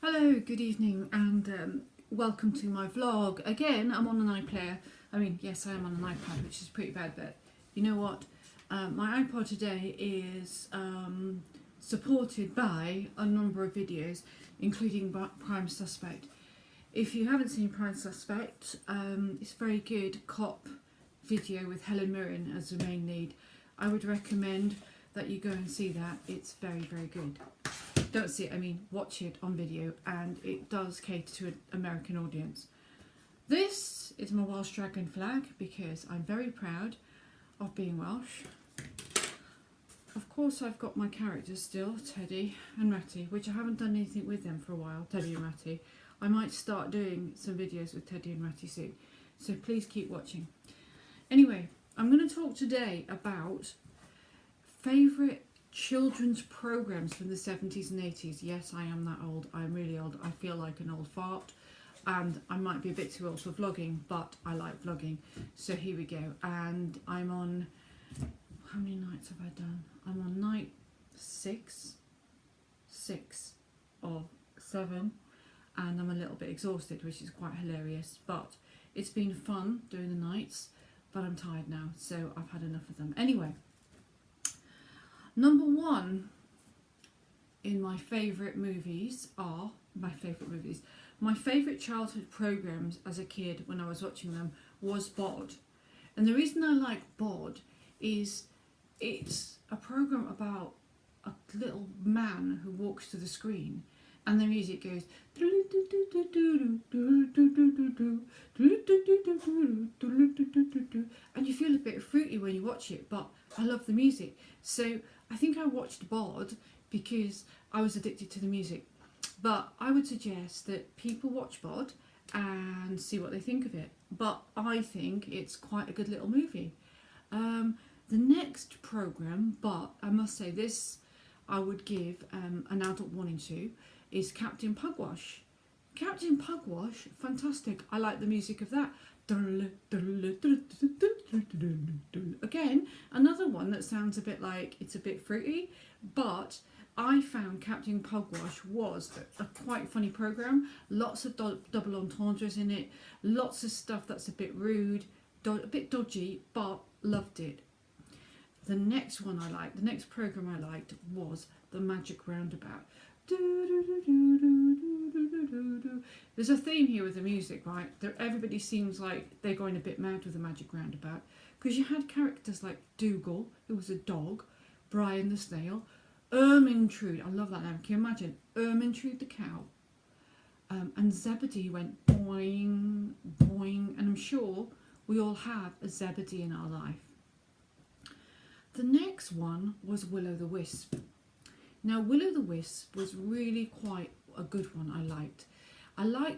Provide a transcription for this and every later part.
Hello, good evening, and welcome to my vlog. Again, I'm on an iPlayer. I mean, yes, I am on an iPad, which is pretty bad, but you know what? My iPod today is supported by a number of videos, including Prime Suspect. If you haven't seen Prime Suspect, it's a very good cop video with Helen Mirren as the main lead. I would recommend that you go and see that. It's very, very good. Don't see it, I mean watch it on video, and it does cater to an American audience. This is my Welsh dragon flag because I'm very proud of being Welsh. Of course I've got my characters still, Teddy and Ratty, which I haven't done anything with them for a while, Teddy and Ratty. I might start doing some videos with Teddy and Ratty soon, so please keep watching. Anyway, I'm going to talk today about favourite children's programs from the 70s and 80s. Yes, I am that old. I'm really old. I feel like an old fart, and I might be a bit too old for vlogging, but I like vlogging. So here we go. And I'm on, how many nights have I done? I'm on night six of 7, and I'm a little bit exhausted, which is quite hilarious, but it's been fun doing the nights, but I'm tired now, so I've had enough of them. Anyway, number one in my favourite movies are my favourite childhood programmes as a kid when I was watching them was Bod. And the reason I like Bod is it's a programme about a little man who walks to the screen and the music goes and you feel a bit fruity when you watch it, but I love the music. So I think I watched Bod because I was addicted to the music. But I would suggest that people watch Bod and see what they think of it. But I think it's quite a good little movie. The next programme, but I must say this I would give an adult warning to, is Captin Pugwash. Captin Pugwash, fantastic. I like the music of that. Again, another one that sounds a bit like it's a bit fruity, but I found Captain Pugwash was a quite funny programme. Lots of double entendres in it, lots of stuff that's a bit rude, a bit dodgy, but loved it. The next one I liked, the next programme I liked was The Magic Roundabout. There's a theme here with the music, right? Everybody seems like they're going a bit mad with The Magic Roundabout, because you had characters like Dougal, who was a dog, Brian the snail, Ermintrude, I love that name, can you imagine? Ermintrude the cow, and Zebedee went boing, boing, and I'm sure we all have a Zebedee in our life. The next one was Will-O the Wisp. Now, Will-O the Wisp was really quite a good one. I liked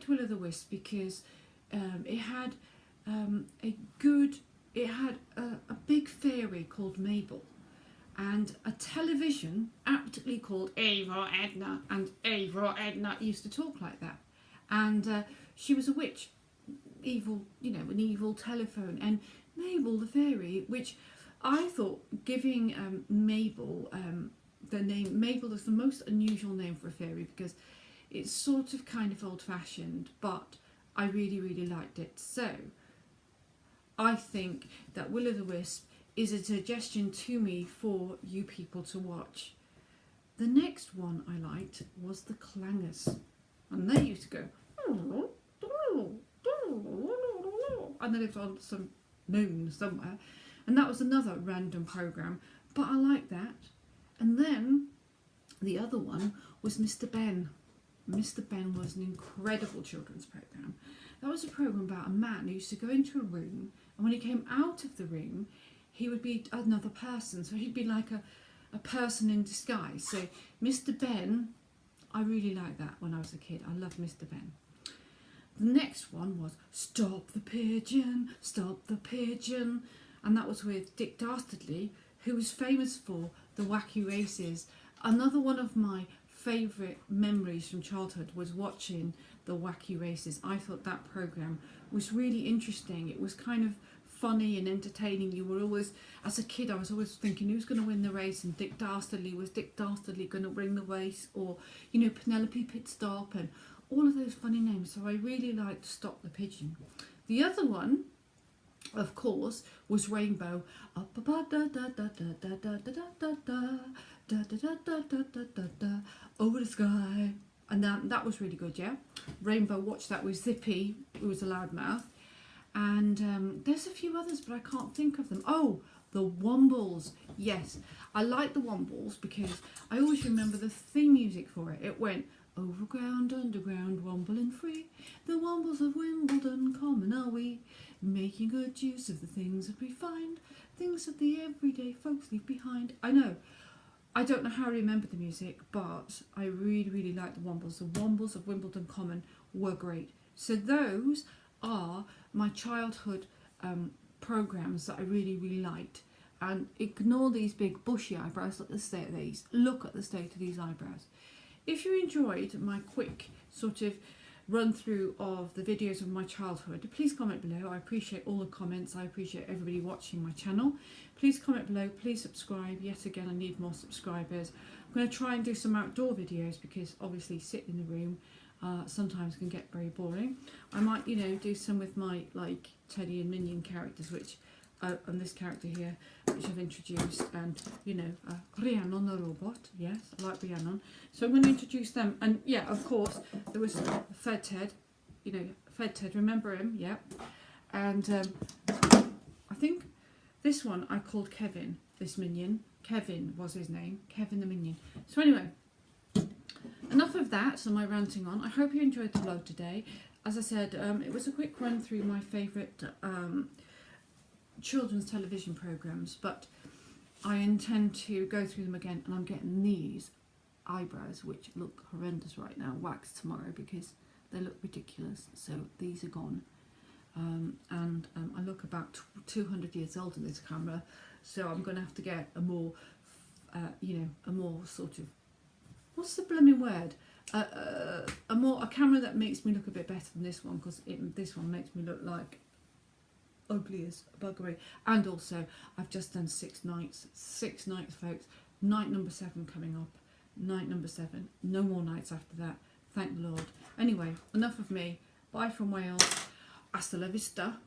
Will-O the Wisp because it had a big fairy called Mabel, and a television aptly called Ava Edna, and Ava Edna used to talk like that, and she was a witch, evil, an evil telephone, and Mabel the fairy, which I thought giving Mabel the name Mabel is the most unusual name for a fairy, because it's sort of kind of old-fashioned, but I really, really liked it. So I think that Will-O the Wisp is a suggestion to me for you people to watch. The next one I liked was the Clangers, and they used to go and they lived on some moon somewhere, and that was another random programme, but I liked that. And then the other one was Mr. Ben. Mr. Ben was an incredible children's programme. That was a programme about a man who used to go into a room, and when he came out of the room, he would be another person. So he'd be like a person in disguise. So Mr. Ben, I really liked that when I was a kid. I loved Mr. Ben. The next one was Stop the Pigeon, Stop the Pigeon. And that was with Dick Dastardly, who was famous for the wacky races. Another one of my favourite memories from childhood was watching the wacky races. I thought that programme was really interesting. It was kind of funny and entertaining. You were always, as a kid, I was always thinking who's going to win the race, and Dick Dastardly, was Dick Dastardly going to bring the race, or, you know, Penelope Pitstop, and all of those funny names. So I really liked Stop the Pigeon. The other one, of course, was Rainbow. Up above, da da da da da da da da da da da da da da da da da over the sky. And that was really good, yeah. Rainbow, watch that with Zippy, who was a loudmouth. And there's a few others, but I can't think of them. Oh, the Wombles. Yes, I like the Wombles because I always remember the theme music for it. It went, overground, underground, Womble and free. The Wombles of Wimbledon, common are we, making good use of the things that we find, things that the everyday folks leave behind. I know, I don't know how I remember the music, but I really, really like the Wombles. The Wombles of Wimbledon Common were great. So those are my childhood programmes that I really, really liked. And ignore these big bushy eyebrows. Look at the state of these. Look at the state of these eyebrows. If you enjoyed my quick sort of run through of the videos of my childhood, please comment below. I appreciate all the comments. I appreciate everybody watching my channel. Please comment below. Please subscribe. Yet again, I need more subscribers. I'm going to try and do some outdoor videos because obviously sitting in the room sometimes can get very boring. I might, you know, do some with my like Teddy and Minion characters, which and this character here, which I've introduced, and you know, Rhiannon the robot. Yes, I like Rhiannon. So I'm going to introduce them, and yeah, of course, there was Fed Ted. You know, Fed Ted. Remember him? Yeah. And I think this one I called Kevin. This minion, Kevin was his name. Kevin the Minion. So anyway, enough of that. So my ranting on. I hope you enjoyed the vlog today. As I said, it was a quick run through my favourite children's television programs, but I intend to go through them again, and I'm getting these eyebrows, which look horrendous right now, waxed tomorrow because they look ridiculous. So these are gone, and I look about 200 years old in this camera, so I'm going to have to get a more you know, a more sort of, what's the blooming word, a camera that makes me look a bit better than this one, because this one makes me look like ugly as buggery. And also I've just done 6 nights, folks. Night number 7 coming up. Night number 7, no more nights after that, thank the Lord. Anyway, enough of me. Bye from Wales. Hasta la vista.